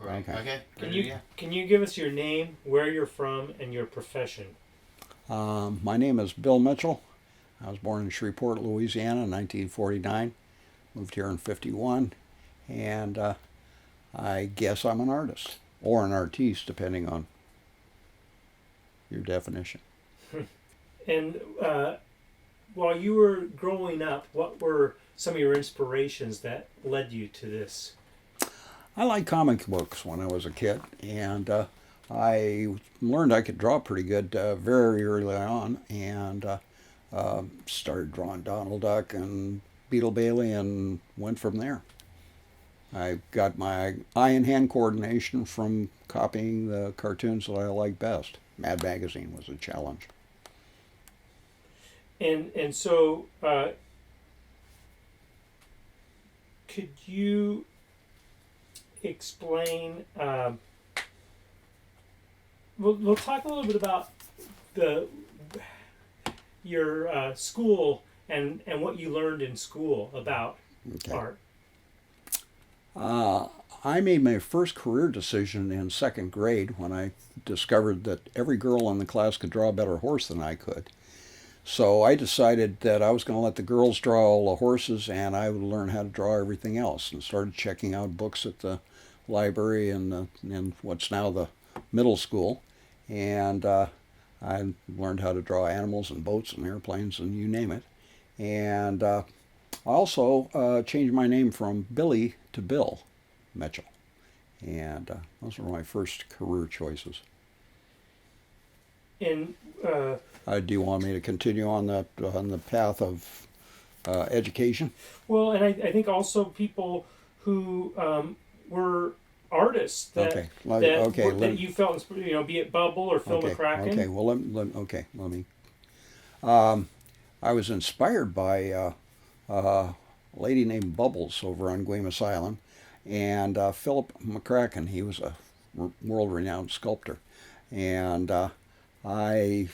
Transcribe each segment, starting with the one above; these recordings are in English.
recording. Okay. Can you give us your name, where you're from, and your profession? My name is Bill Mitchell. I was born in Shreveport, Louisiana in 1949. Moved here in 51. And I guess I'm an artist. Or an artiste, depending on your definition. And while you were growing up, what were some of your inspirations that led you to this? I liked comic books when I was a kid, and I learned I could draw pretty good very early on, and started drawing Donald Duck and Beetle Bailey and went from there. I got my eye and hand coordination from copying the cartoons that I liked best. Mad Magazine was a challenge. And so, could you explain? We'll talk a little bit about your school and what you learned in school about art. I made my first career decision in second grade when I discovered that every girl in the class could draw a better horse than I could. So I decided that I was going to let the girls draw all the horses and I would learn how to draw everything else, and started checking out books at the library and what's now the middle school. And I learned how to draw animals and boats and airplanes and you name it. And I also changed my name from Billy to Bill Mitchell. And those were my first career choices. And do you want me to continue on the path of education? Well, and I think also people who were artists that you felt, be it Bubble or Phil McCracken. Okay. Well, let me. I was inspired by a lady named Bubbles over on Guaymas Island, and Philip McCracken. He was a world-renowned sculptor, and I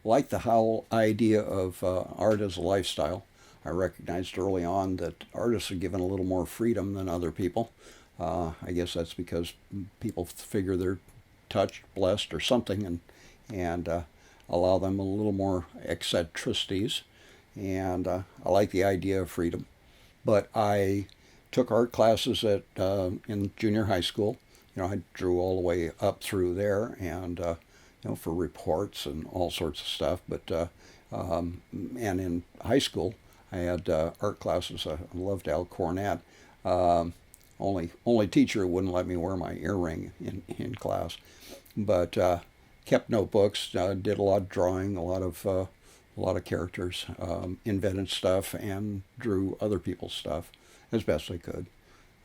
liked the whole idea of art as a lifestyle. I recognized early on that artists are given a little more freedom than other people. I guess that's because people figure they're touched, blessed, or something, and allow them a little more eccentricities. And I like the idea of freedom. But I took art classes in junior high school. I drew all the way up through there, and for reports and all sorts of stuff. But and in high school, I had art classes. I loved Al Cornett. Only teacher wouldn't let me wear my earring in class, but kept notebooks. Did a lot of drawing, a lot of characters, invented stuff, and drew other people's stuff as best I could.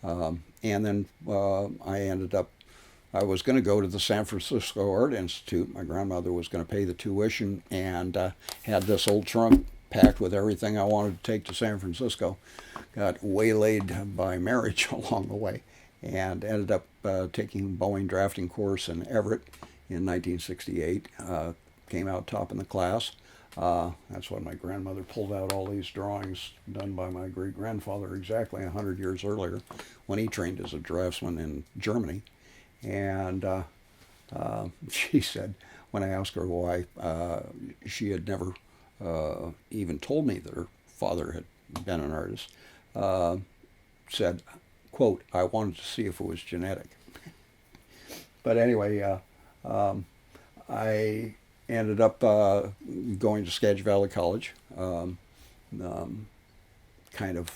And then I was going to go to the San Francisco Art Institute. My grandmother was going to pay the tuition, and had this old trunk packed with everything I wanted to take to San Francisco. Got waylaid by marriage along the way, and ended up taking a Boeing drafting course in Everett in 1968. Came out top in the class. That's when my grandmother pulled out all these drawings done by my great-grandfather exactly 100 years earlier, when he trained as a draftsman in Germany. And she said, when I asked her why, she had never even told me that her father had been an artist, said, quote, "I wanted to see if it was genetic." But anyway, I ended up going to Skagit Valley College. Kind of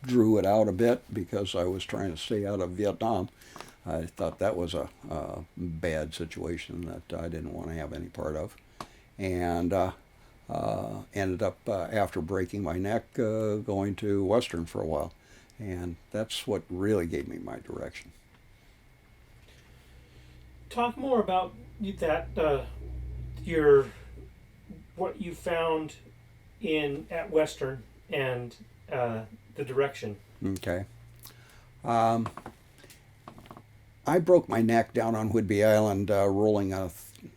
drew it out a bit because I was trying to stay out of Vietnam. I thought that was a bad situation that I didn't want to have any part of. And ended up, after breaking my neck, going to Western for a while. And that's what really gave me my direction. Talk more about that, what you found at Western and the direction. Okay. I broke my neck down on Whidbey Island rolling a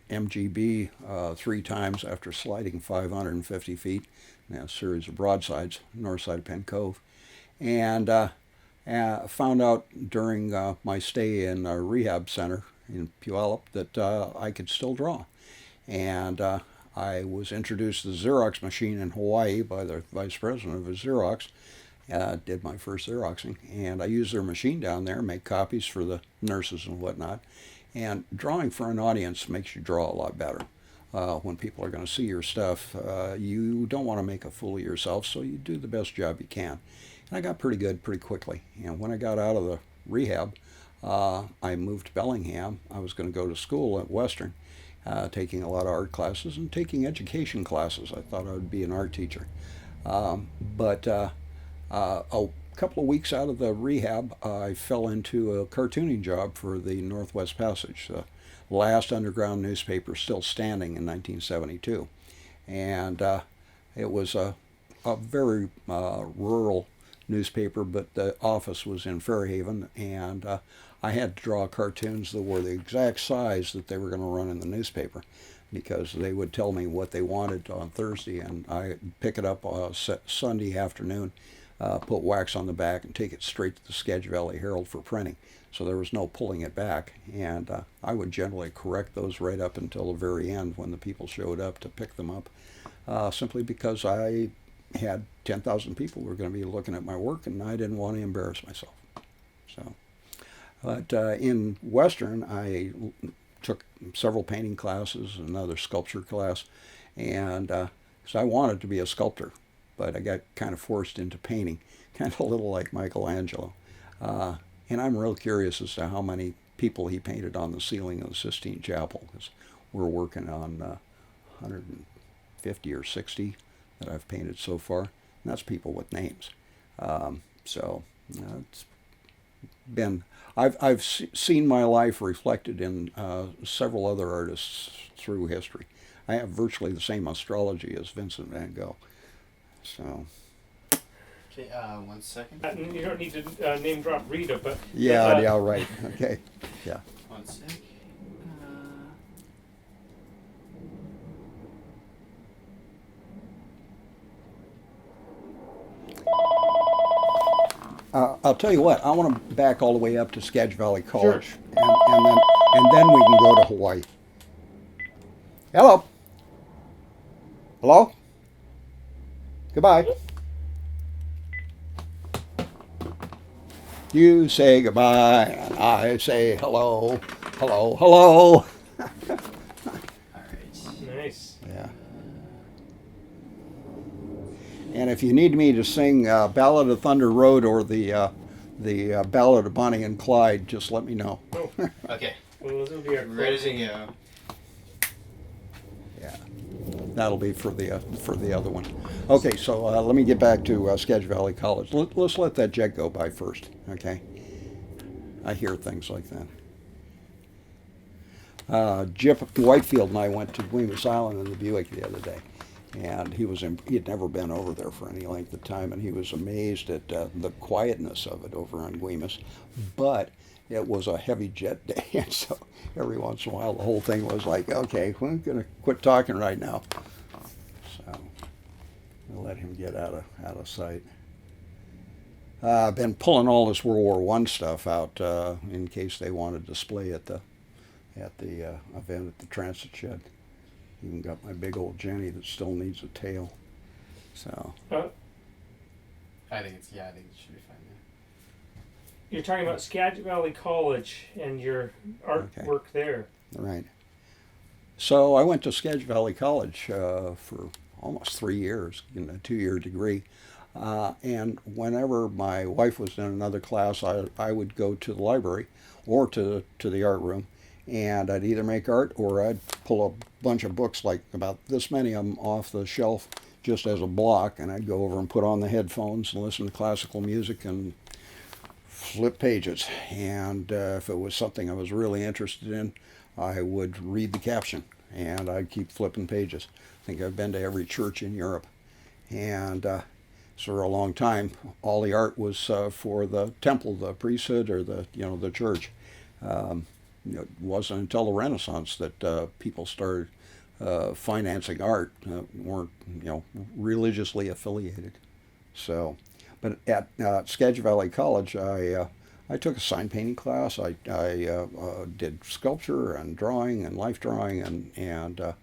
MGB 3 times after sliding 550 feet in a series of broadsides, north side of Penn Cove. And Found out during my stay in a rehab center in Puyallup that I could still draw. And I was introduced to the Xerox machine in Hawaii by the vice president of Xerox. Did my first Xeroxing, and I used their machine down there, make copies for the nurses and whatnot. And drawing for an audience makes you draw a lot better. When people are going to see your stuff, you don't want to make a fool of yourself, so you do the best job you can. And I got pretty good pretty quickly. And when I got out of the rehab, I moved to Bellingham. I was going to go to school at Western, taking a lot of art classes and taking education classes. I thought I would be an art teacher. But a couple of weeks out of the rehab, I fell into a cartooning job for the Northwest Passage, the last underground newspaper still standing in 1972. And it was a very rural newspaper, but the office was in Fairhaven, and I had to draw cartoons that were the exact size that they were going to run in the newspaper, because they would tell me what they wanted on Thursday, and I'd pick it up Sunday afternoon, put wax on the back, and take it straight to the Skagit Valley Herald for printing. So there was no pulling it back, and I would generally correct those right up until the very end when the people showed up to pick them up, simply because I had 10,000 people who were going to be looking at my work, and I didn't want to embarrass myself. So, but in Western, I took several painting classes, another sculpture class, and because I wanted to be a sculptor, but I got kind of forced into painting, kind of a little like Michelangelo. And I'm real curious as to how many people he painted on the ceiling of the Sistine Chapel, because we're working on 150 or 60 that I've painted so far, and that's people with names. So it's been, I've seen my life reflected in several other artists through history. I have virtually the same astrology as Vincent van Gogh. So. Okay, 1 second. You don't need to name drop Rita, but yeah, yeah, right. Okay, yeah. 1 sec. I'll tell you what. I want to back all the way up to Skagit Valley College, sure. and then we can go to Hawaii. Hello. Hello. Goodbye. You say goodbye, and I say hello, hello, hello. All right. Nice. Yeah. And if you need me to sing Ballad of Thunder Road or the Ballad of Bonnie and Clyde, just let me know. Oh. Okay. Well, this will be our ready to go. Yeah, that'll be for the other one. Okay, so let me get back to Skagit Valley College. Let's let that jet go by first, okay? I hear things like that. Jip Whitefield and I went to Guimas Island in the Buick the other day, and he had never been over there for any length of time, and he was amazed at the quietness of it over on Guimas, but it was a heavy jet day, and so every once in a while the whole thing was like, okay, we're going to quit talking right now. So we'll let him get out of sight. I've been pulling all this World War I stuff out in case they want to display at the event at the transit shed. Even got my big old Jenny that still needs a tail. So. I think it should be fine. You're talking about Skagit Valley College and your artwork there. Right. So I went to Skagit Valley College for almost 3 years, a 2-year degree. And whenever my wife was in another class, I would go to the library or to the art room, and I'd either make art or I'd pull a bunch of books, like about this many of them, off the shelf just as a block, and I'd go over and put on the headphones and listen to classical music and flip pages. And if it was something I was really interested in, I would read the caption, and I'd keep flipping pages. I think I've been to every church in Europe, and so for a long time, all the art was for the temple, the priesthood, or the church. It wasn't until the Renaissance that people started financing art, weren't religiously affiliated. So, But at Skagit Valley College, I took a sign painting class. I did sculpture and drawing and life drawing and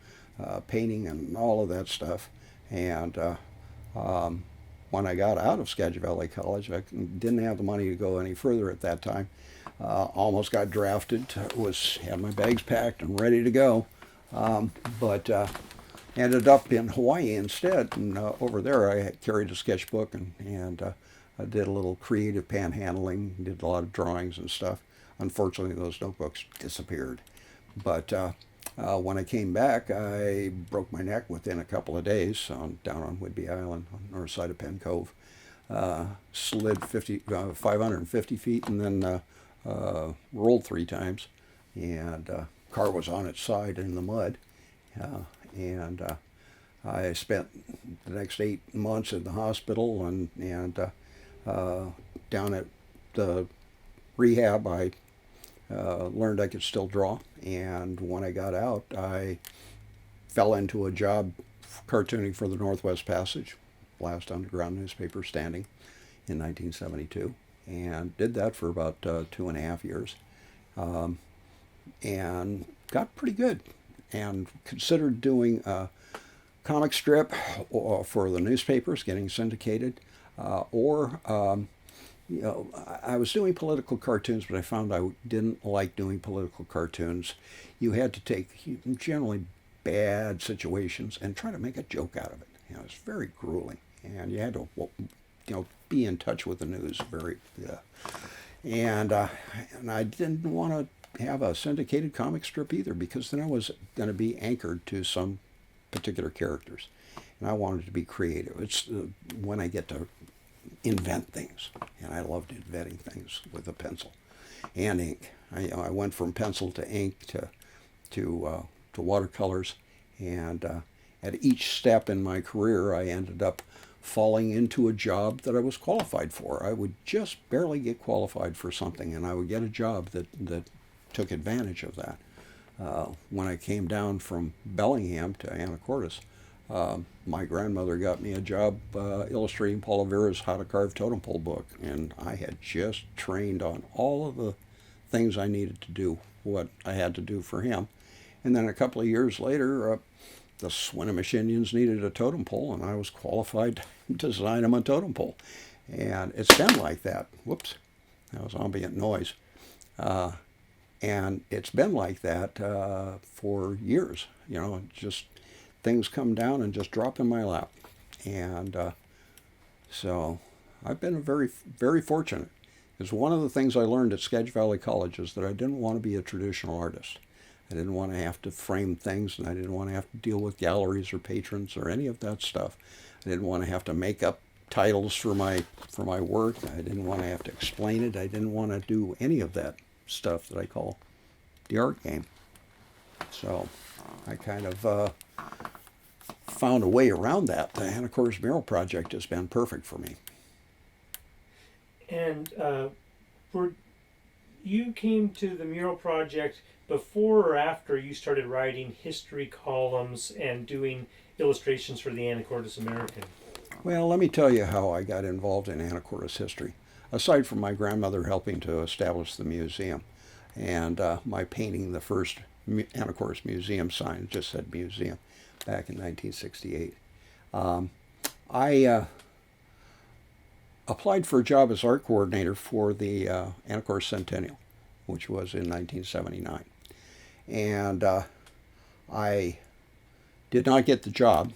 painting and all of that stuff. And when I got out of Skagit Valley College, I didn't have the money to go any further at that time. Almost got drafted. Had my bags packed and ready to go, but ended up in Hawaii instead. And over there, I carried a sketchbook and I did a little creative panhandling. Did a lot of drawings and stuff. Unfortunately, those notebooks disappeared. But when I came back, I broke my neck within a couple of days down on Whidbey Island, on the north side of Penn Cove. Slid 550 feet and then rolled 3 times. And car was on its side in the mud. And I spent the next 8 months in the hospital and down at the rehab. I learned I could still draw, and when I got out, I fell into a job cartooning for the Northwest Passage, last underground newspaper standing, in 1972, and did that for about 2.5 years, and got pretty good, and considered doing a comic strip for the newspapers, getting syndicated, or I was doing political cartoons, but I found I didn't like doing political cartoons. You had to take generally bad situations and try to make a joke out of it. It's very grueling, and you had to, be in touch with the news very. And I didn't want to have a syndicated comic strip either, because then I was going to be anchored to some particular characters, and I wanted to be creative. It's when I get to invent things, and I loved inventing things with a pencil and ink. I went from pencil to ink to watercolors, and at each step in my career, I ended up falling into a job that I was qualified for. I would just barely get qualified for something, and I would get a job that took advantage of that. When I came down from Bellingham to Anacortes, my grandmother got me a job illustrating Paul Revera's How to Carve Totem Pole book, and I had just trained on all of the things I needed to do, what I had to do for him. And then a couple of years later, the Swinomish Indians needed a totem pole, and I was qualified to design them a totem pole. And it's been like that. Whoops, that was ambient noise. And it's been like that for years. Just things come down and just drop in my lap. And so I've been very, very fortunate. Because one of the things I learned at Skagit Valley College is that I didn't want to be a traditional artist. I didn't want to have to frame things, and I didn't want to have to deal with galleries or patrons or any of that stuff. I didn't want to have to make up titles for my work. I didn't want to have to explain it. I didn't want to do any of that stuff that I call the art game. So I kind of found a way around that. The Anacortes Mural Project has been perfect for me. And you came to the Mural Project before or after you started writing history columns and doing illustrations for the Anacortes American? Well, let me tell you how I got involved in Anacortes history. Aside from my grandmother helping to establish the museum and my painting the first Anacortes Museum sign, it just said museum, back in 1968, I applied for a job as art coordinator for the Anacortes Centennial, which was in 1979. And I did not get the job,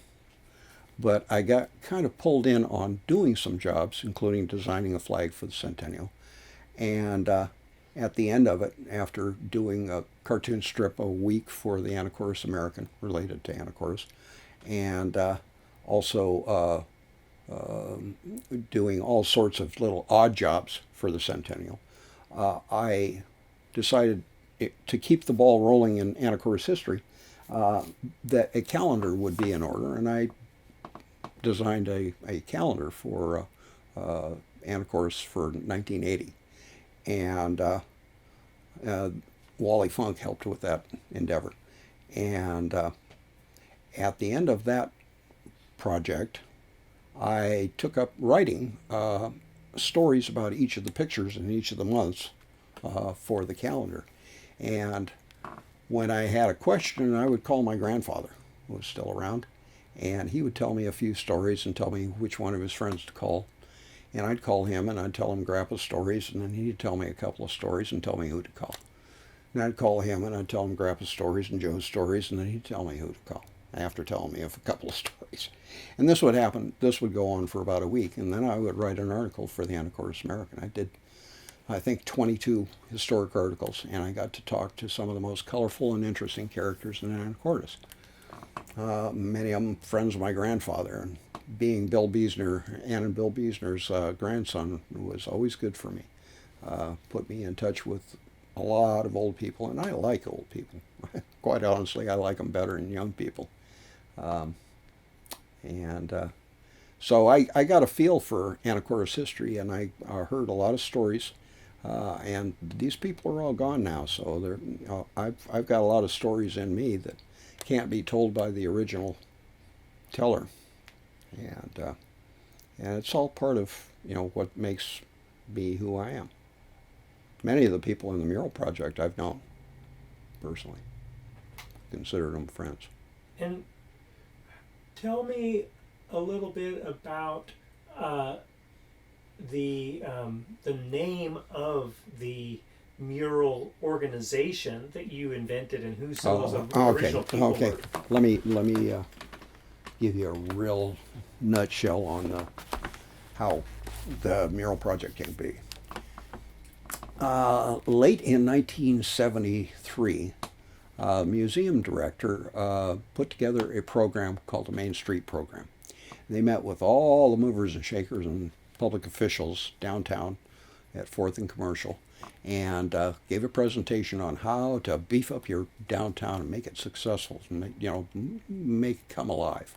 but I got kind of pulled in on doing some jobs, including designing a flag for the Centennial. And at the end of it, after doing a cartoon strip a week for the Anacortes American, related to Anacortes, and also doing all sorts of little odd jobs for the Centennial, I decided to keep the ball rolling in Anacortes history, that a calendar would be in order, and I designed a calendar for Anacortes for 1980. And Wally Funk helped with that endeavor. And at the end of that project, I took up writing stories about each of the pictures in each of the months for the calendar. And when I had a question, I would call my grandfather, who was still around, and he would tell me a few stories and tell me which one of his friends to call. And I'd call him and I'd tell him Grandpa's stories, and then he'd tell me a couple of stories and tell me who to call. And I'd call him and I'd tell him Grandpa's stories and Joe's stories, and then he'd tell me who to call after telling me of a couple of stories. And this would happen, this would go on for about a week, and then I would write an article for the Anacortes American. I did, I think, 22 historic articles, and I got to talk to some of the most colorful and interesting characters in Anacortes. Many of them friends of my grandfather, and being Bill Biesner, Ann and Bill Biesner's grandson, was always good for me. Put me in touch with a lot of old people, and I like old people. Quite honestly, I like them better than young people. So I got a feel for Anacortes history, and I heard a lot of stories. And these people are all gone now, so I've got a lot of stories in me that can't be told by the original teller, and it's all part of what makes me who I am. Many of the people in the Mural Project I've known personally, considered them friends. And tell me a little bit about the name of the mural organization that you invented and who some of the original people were. Let me give you a real nutshell on how the Mural Project came to be. Late in 1973, museum director put together a program called the Main Street Program. They met with all the movers and shakers and public officials downtown at 4th and Commercial, and gave a presentation on how to beef up your downtown and make it successful, and make it come alive.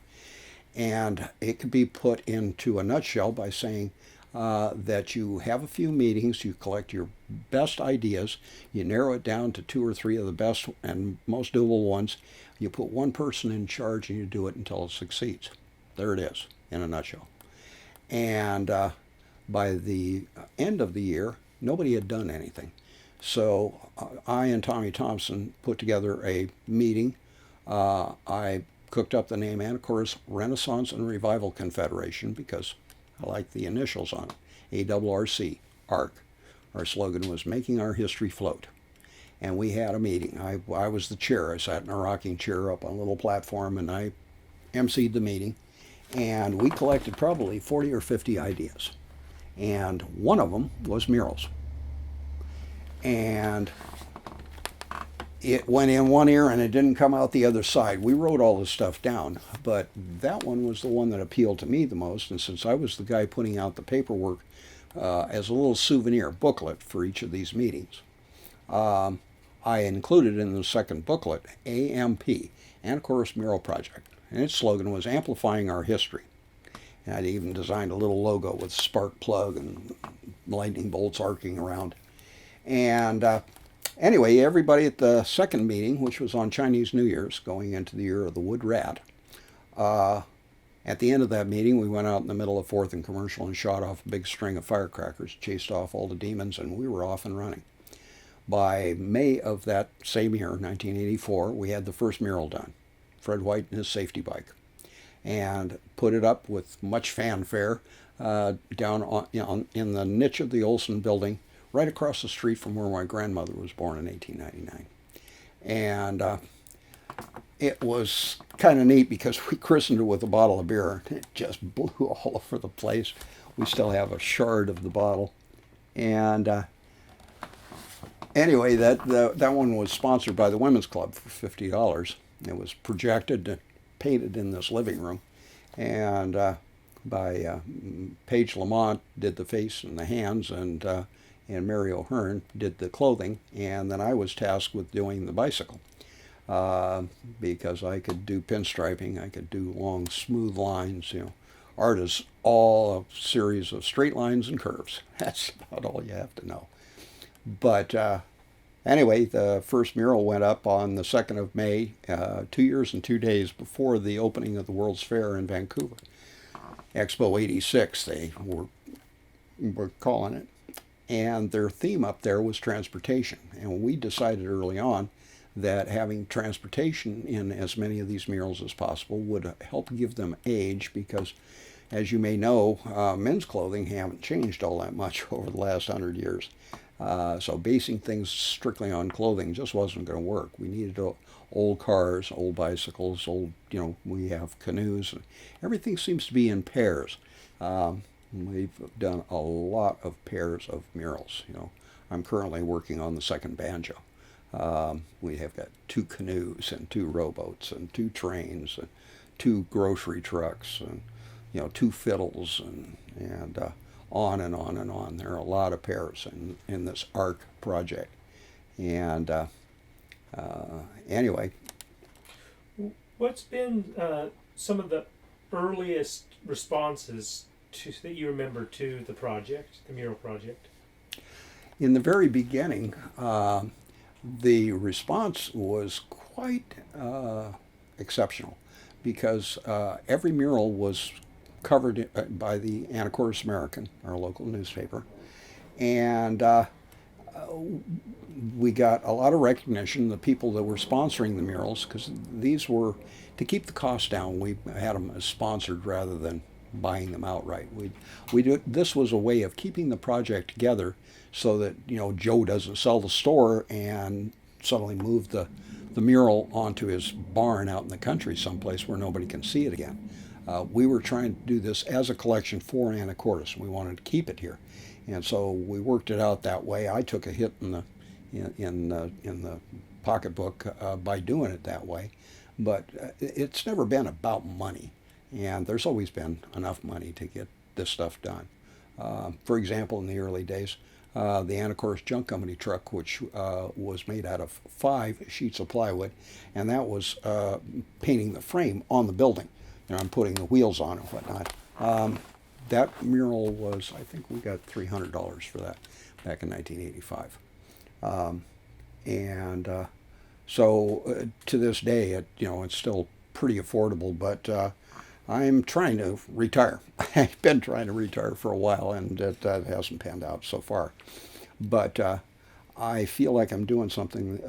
And it could be put into a nutshell by saying that you have a few meetings, you collect your best ideas, you narrow it down to 2 or 3 of the best and most doable ones, you put one person in charge, and you do it until it succeeds. There it is, in a nutshell. And by the end of the year, nobody had done anything. So I and Tommy Thompson put together a meeting. I cooked up the name Anacortes Renaissance and Revival Confederation because I like the initials on it, ARRC, ARC. Our slogan was Making Our History Float. And we had a meeting. I was the chair. I sat in a rocking chair up on a little platform, and I emceed the meeting. And we collected probably 40 or 50 ideas. And one of them was murals. And it went in one ear and it didn't come out the other side. We wrote all this stuff down, but that one was the one that appealed to me the most. And since I was the guy putting out the paperwork as a little souvenir booklet for each of these meetings, I included in the second booklet AMP, Anacortes Mural Project. And its slogan was Amplifying Our History. And I'd even designed a little logo with a spark plug and lightning bolts arcing around. And anyway, everybody at the second meeting, which was on Chinese New Year's, going into the year of the Wood Rat, at the end of that meeting, we went out in the middle of 4th and Commercial and shot off a big string of firecrackers, chased off all the demons, and we were off and running. By May of that same year, 1984, we had the first mural done. Fred White and his safety bike, and put it up with much fanfare down in the niche of the Olson building, right across the street from where my grandmother was born in 1899. And it was kind of neat because we christened it with a bottle of beer. It just blew all over the place. We still have a shard of the bottle. And anyway, that one was sponsored by the Women's Club for $50. It was projected and painted in this living room, and by Paige Lamont did the face and the hands, and Mary O'Hearn did the clothing, and then I was tasked with doing the bicycle because I could do pinstriping, I could do long smooth lines. Art is all a series of straight lines and curves. That's about all you have to know. But anyway, the first mural went up on the 2nd of May, 2 years and 2 days before the opening of the World's Fair in Vancouver. Expo 86, they were calling it. And their theme up there was transportation. And we decided early on that having transportation in as many of these murals as possible would help give them age, because, as you may know, men's clothing haven't changed all that much over the last 100 years. So basing things strictly on clothing just wasn't going to work. We needed old cars, old bicycles, we have canoes. And everything seems to be in pairs. We've done a lot of pairs of murals. I'm currently working on the second banjo. We have got 2 canoes and 2 rowboats and 2 trains and 2 grocery trucks and 2 fiddles and on and on and on. There are a lot of pairs in this ARC project. And anyway. What's been some of the earliest responses that you remember to the project, the mural project? In the very beginning, the response was quite exceptional, because every mural was covered by the Anacortes American, our local newspaper, and we got a lot of recognition. The people that were sponsoring the murals, because these were, to keep the cost down, we had them as sponsored rather than buying them outright. This was a way of keeping the project together, so that Joe doesn't sell the store and suddenly move the mural onto his barn out in the country someplace where nobody can see it again. We were trying to do this as a collection for Anacortes. We wanted to keep it here, and so we worked it out that way. I took a hit in the pocketbook by doing it that way, but it's never been about money. And there's always been enough money to get this stuff done. For example, in the early days, the Anacortes Junk Company truck, which was made out of 5 sheets of plywood, and that was painting the frame on the building. I'm putting the wheels on and whatnot. That mural was, I think we got $300 for that back in 1985. So to this day, it's still pretty affordable, but I'm trying to retire. I've been trying to retire for a while, and that hasn't panned out so far. But I feel like I'm doing something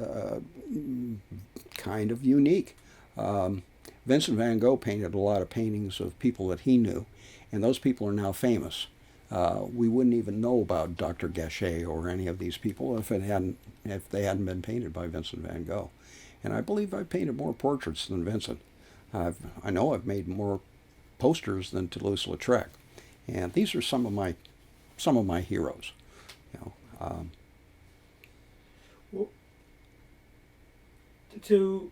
kind of unique. Vincent van Gogh painted a lot of paintings of people that he knew, and those people are now famous. We wouldn't even know about Dr. Gachet or any of these people if they hadn't been painted by Vincent van Gogh. And I believe I painted more portraits than Vincent. I know I've made more posters than Toulouse-Lautrec, and these are some of my heroes. Well, to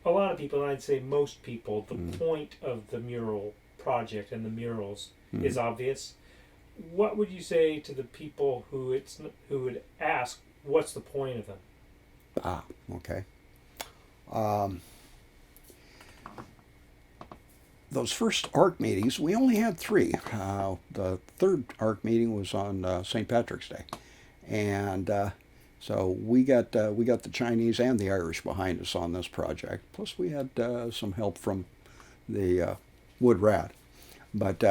a lot of people, and I'd say most people, the point of the mural project and the murals is obvious. What would you say to the people who would ask, "What's the point of them?" Okay. Those first ARC meetings, we only had 3. The third ARC meeting was on St. Patrick's Day, and so we got the Chinese and the Irish behind us on this project. Plus, we had some help from the Wood Rat. But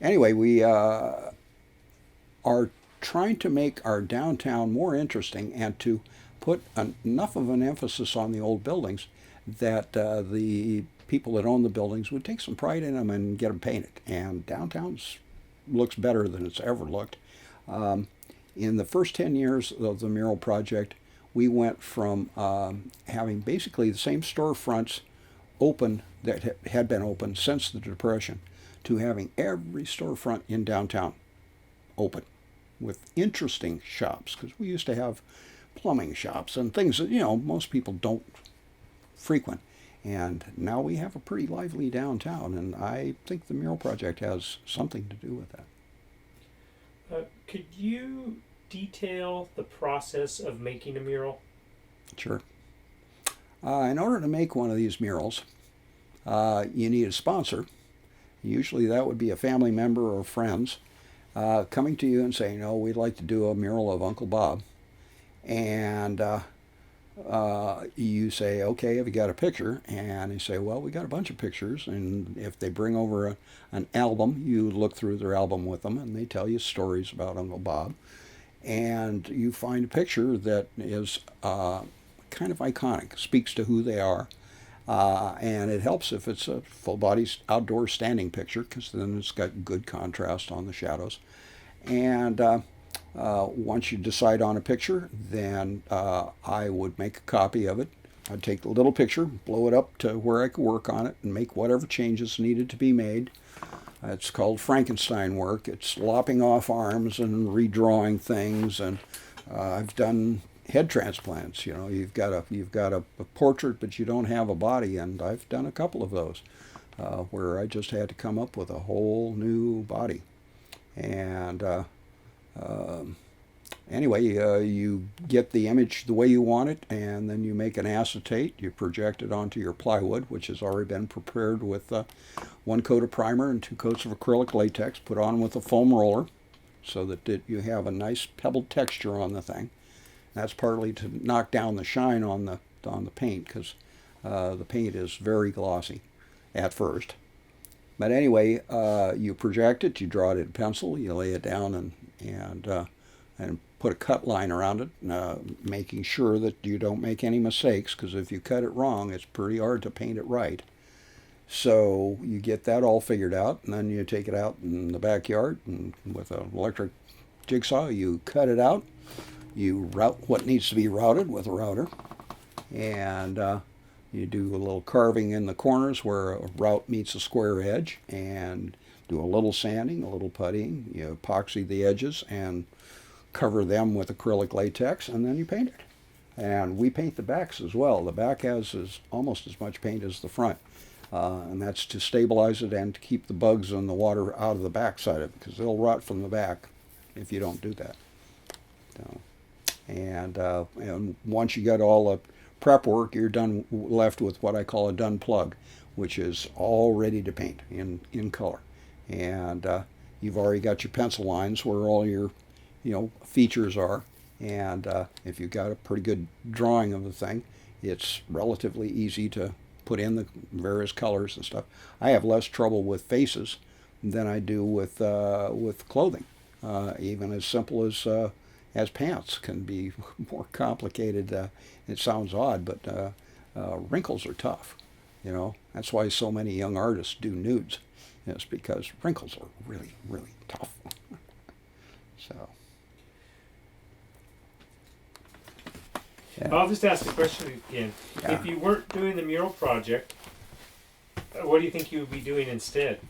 anyway, we are trying to make our downtown more interesting and to put enough of an emphasis on the old buildings that the people that own the buildings would take some pride in them and get them painted. And downtown looks better than it's ever looked. In the first 10 years of the mural project, we went from having basically the same storefronts open that had been open since the Depression to having every storefront in downtown open with interesting shops, because we used to have plumbing shops and things that most people don't frequent. And now we have a pretty lively downtown, and I think the mural project has something to do with that. Could you detail the process of making a mural? Sure. In order to make one of these murals, you need a sponsor. Usually that would be a family member or friends coming to you and saying, "Oh, we'd like to do a mural of Uncle Bob." And you say, okay, have you got a picture? And they say, well, we got a bunch of pictures. And if they bring over an album, you look through their album with them, and they tell you stories about Uncle Bob. And you find a picture that is kind of iconic, speaks to who they are. And it helps if it's a full body outdoor standing picture, because then it's got good contrast on the shadows. And once you decide on a picture, then I would make a copy of it. I'd take the little picture, blow it up to where I could work on it, and make whatever changes needed to be made. It's called Frankenstein work. It's lopping off arms and redrawing things, and I've done head transplants. You know, you've got a portrait, but you don't have a body, and I've done a couple of those where I just had to come up with a whole new body. And anyway, you get the image the way you want it, and then you make an acetate. You project it onto your plywood, which has already been prepared with 1 coat of primer and 2 coats of acrylic latex, put on with a foam roller, so that you have a nice pebbled texture on the thing. That's partly to knock down the shine on the paint, because the paint is very glossy at first. But anyway, you project it, you draw it in pencil, you lay it down and put a cut line around it, making sure that you don't make any mistakes, because if you cut it wrong, it's pretty hard to paint it right. So you get that all figured out, and then you take it out in the backyard, and with an electric jigsaw, you cut it out. You route what needs to be routed with a router, and you do a little carving in the corners where a route meets a square edge, and do a little sanding, a little puttying. You epoxy the edges and cover them with acrylic latex, and then you paint it. And we paint the backs as well. The back has almost as much paint as the front, and that's to stabilize it and to keep the bugs and the water out of the back side of it, because they'll rot from the back if you don't do that. So, and once you got all the prep work, you're left with what I call a done plug, which is all ready to paint in color. And you've already got your pencil lines where all your features are. And if you've got a pretty good drawing of the thing, it's relatively easy to put in the various colors and stuff. I have less trouble with faces than I do with clothing. Even as simple as pants can be more complicated. It sounds odd, but wrinkles are tough. That's why so many young artists do nudes. It's because wrinkles are really, really tough. So. Yeah. I'll just ask the question again. Yeah. If you weren't doing the mural project, what do you think you would be doing instead?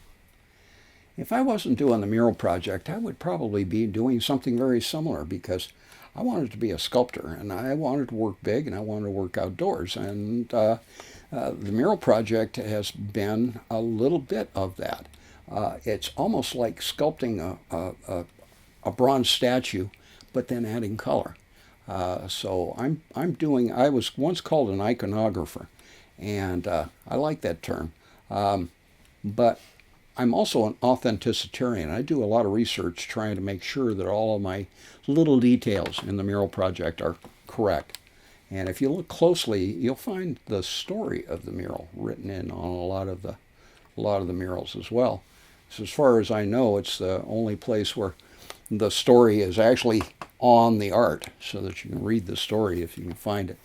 If I wasn't doing the mural project, I would probably be doing something very similar, because I wanted to be a sculptor, and I wanted to work big, and I wanted to work outdoors. And the mural project has been a little bit of that. It's almost like sculpting a bronze statue, but then adding color. So I was once called an iconographer, and I like that term. But I'm also an authenticitarian. I do a lot of research trying to make sure that all of my little details in the mural project are correct. And if you look closely, you'll find the story of the mural written in on a lot of the murals as well. So as far as I know, it's the only place where the story is actually on the art, so that you can read the story if you can find it.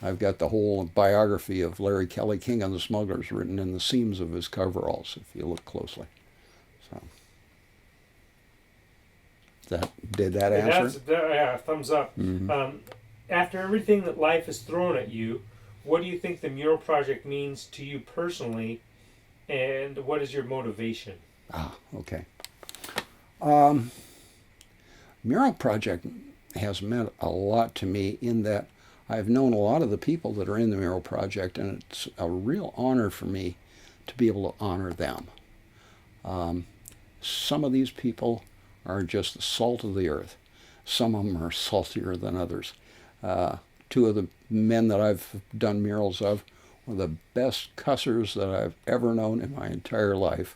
I've got the whole biography of Larry Kelly, King of the Smugglers, written in the seams of his coveralls, if you look closely. So, did that answer? Yeah, thumbs up. Mm-hmm. After everything that life has thrown at you, what do you think the mural project means to you personally, and what is your motivation? Okay. Mural project has meant a lot to me in that I've known a lot of the people that are in the mural project, and it's a real honor for me to be able to honor them. Some of these people are just the salt of the earth. Some of them are saltier than others. 2 of the men that I've done murals of were the best cussers that I've ever known in my entire life.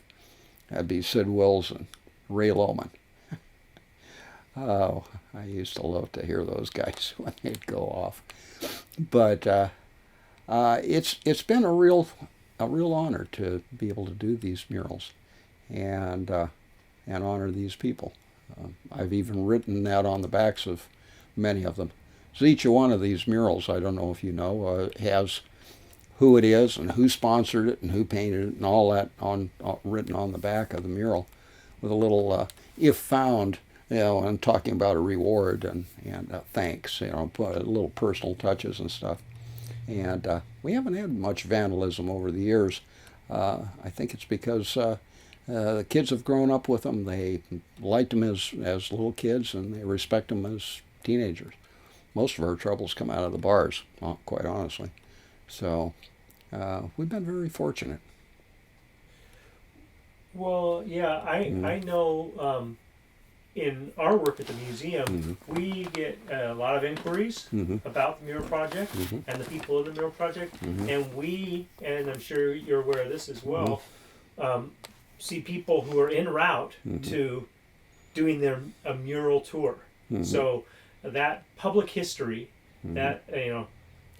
That'd be Sid Wills and Ray Lohman. Oh, I used to love to hear those guys when they'd go off. but it's been a real honor to be able to do these murals and honor these people. I've even written that on the backs of many of them. So each one of these murals, I don't know if you know, has who it is and who sponsored it and who painted it and all that written on the back of the mural with a little if found, and talking about a reward and thanks, put little personal touches and stuff. And we haven't had much vandalism over the years. I think it's because the kids have grown up with them. They liked them as little kids, and they respect them as teenagers. Most of our troubles come out of the bars, quite honestly. So we've been very fortunate. Well, yeah, I know in our work at the museum, we get a lot of inquiries about the Mural Project and the people of the Mural Project, and I'm sure you're aware of this as well, see people who are en route to doing a mural tour. So that public history, that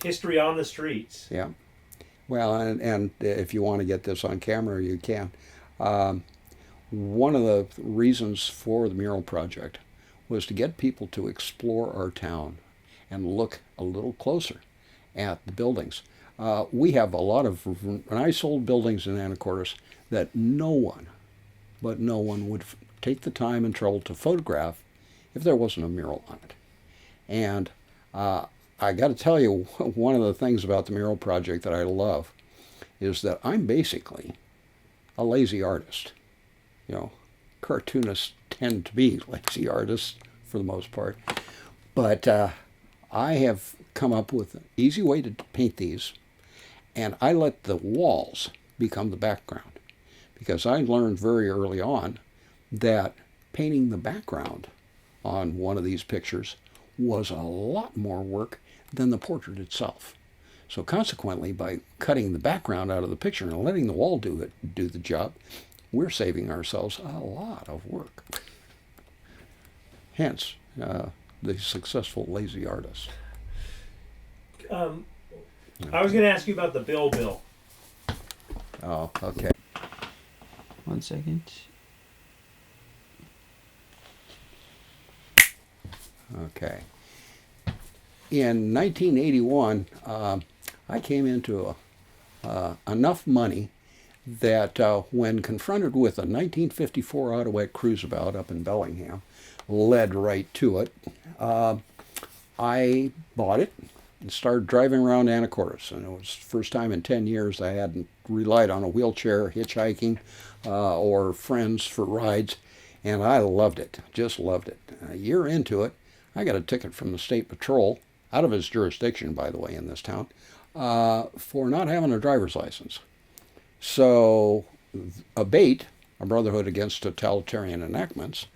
history on the streets. Yeah. Well, and if you want to get this on camera, you can. One of the reasons for the Mural Project was to get people to explore our town and look a little closer at the buildings. We have a lot of nice old buildings in Anacortes that no one would take the time and trouble to photograph if there wasn't a mural on it. And I got to tell you, one of the things about the Mural Project that I love is that I'm basically a lazy artist. Cartoonists tend to be lazy artists for the most part. But I have come up with an easy way to paint these, and I let the walls become the background. Because I learned very early on that painting the background on one of these pictures was a lot more work than the portrait itself. So consequently, by cutting the background out of the picture and letting the wall do the job, we're saving ourselves a lot of work. Hence, the successful lazy artist. I was going to ask you about the Bill. Oh, okay. 1 second. Okay. In 1981, I came into enough money that when confronted with a 1954 Autoette Cruiseabout up in Bellingham, led right to it, I bought it and started driving around Anacortes. And it was the first time in 10 years I hadn't relied on a wheelchair, hitchhiking, or friends for rides. And I loved it, just loved it. A year into it, I got a ticket from the State Patrol, out of his jurisdiction, by the way, in this town, for not having a driver's license. So ABATE, a Brotherhood Against Totalitarian Enactments,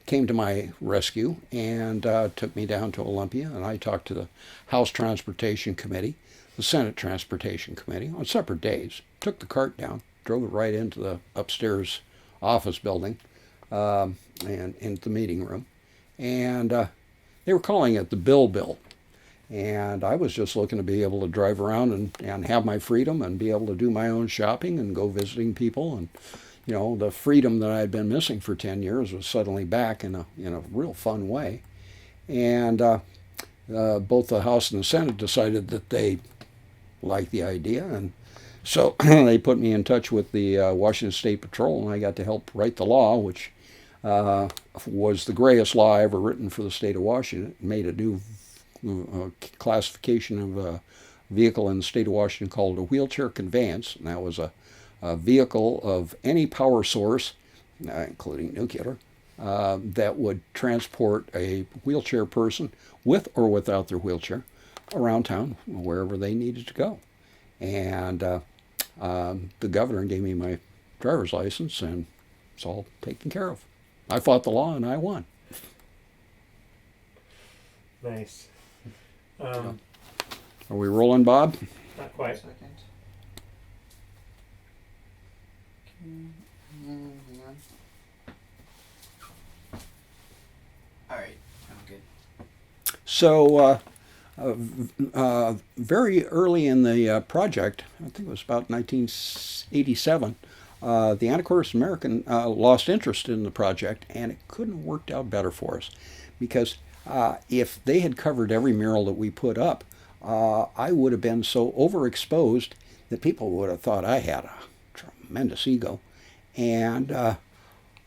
came to my rescue and took me down to Olympia, and I talked to the House Transportation Committee, the Senate Transportation Committee on separate days, took the cart down, drove it right into the upstairs office building and into the meeting room, and they were calling it the Bill. And I was just looking to be able to drive around and have my freedom and be able to do my own shopping and go visiting people. And, the freedom that I had been missing for 10 years was suddenly back in a real fun way. And both the House and the Senate decided that they liked the idea. And so they put me in touch with the Washington State Patrol, and I got to help write the law, which was the grayest law ever written for the state of Washington. It made a new classification of a vehicle in the state of Washington called a wheelchair conveyance, and that was a vehicle of any power source, including nuclear, that would transport a wheelchair person with or without their wheelchair around town, wherever they needed to go. And the governor gave me my driver's license, and it's all taken care of. I fought the law, and I won. Nice. Are we rolling, Bob? Not quite. 1 second. Hang on. All right, I'm good. So very early in the project, I think it was about 1987, the Anacortes American lost interest in the project, and it couldn't have worked out better for us, because if they had covered every mural that we put up, I would have been so overexposed that people would have thought I had a tremendous ego, and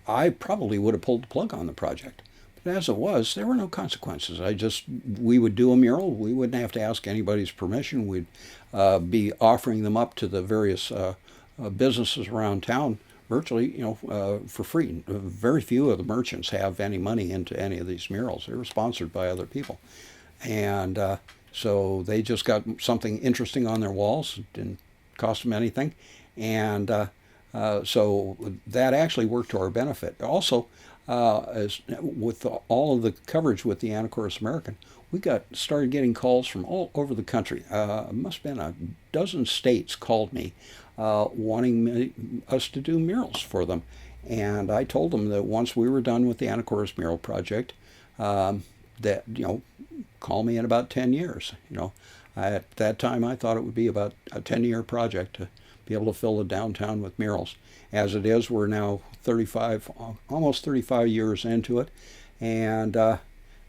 I probably would have pulled the plug on the project. But as it was, there were no consequences. We would do a mural. We wouldn't have to ask anybody's permission. We'd be offering them up to the various businesses around town virtually, for free. Very few of the merchants have any money into any of these murals. They were sponsored by other people. And so they just got something interesting on their walls. It didn't cost them anything. And so that actually worked to our benefit. Also, as with all of the coverage with the Anacortes American, we started getting calls from all over the country. It must have been a dozen states called me wanting us to do murals for them. And I told them that once we were done with the Anacortes Mural Project, that, call me in about 10 years. At that time I thought it would be about a 10-year project to be able to fill the downtown with murals. As it is, we're now almost 35 years into it, and I'm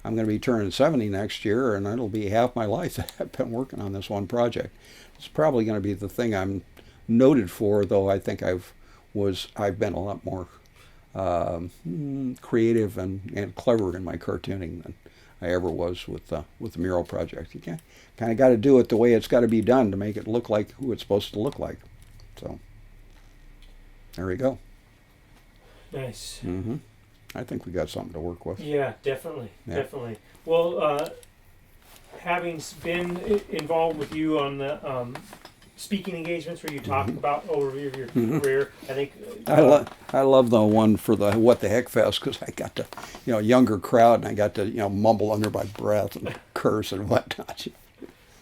going to be turning 70 next year, and it'll be half my life that I've been working on this one project. It's probably going to be the thing I'm noted for, though I think I've been a lot more creative and clever in my cartooning than I ever was with the Mural Project. You kind of got to do it the way it's got to be done to make it look like who it's supposed to look like. So there we go. Nice. Mm-hmm. I think we got something to work with. Yeah, definitely. Well, having been involved with you on the speaking engagements where you talk about overview of your career, I think I love the one for the What the Heck Fest, because I got to younger crowd, and I got to mumble under my breath and curse and whatnot.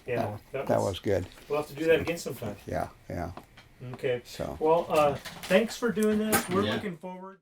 Yeah, that was good. We'll have to do that again sometime. Yeah. Okay. So Well, thanks for doing this. We're Yeah. looking forward.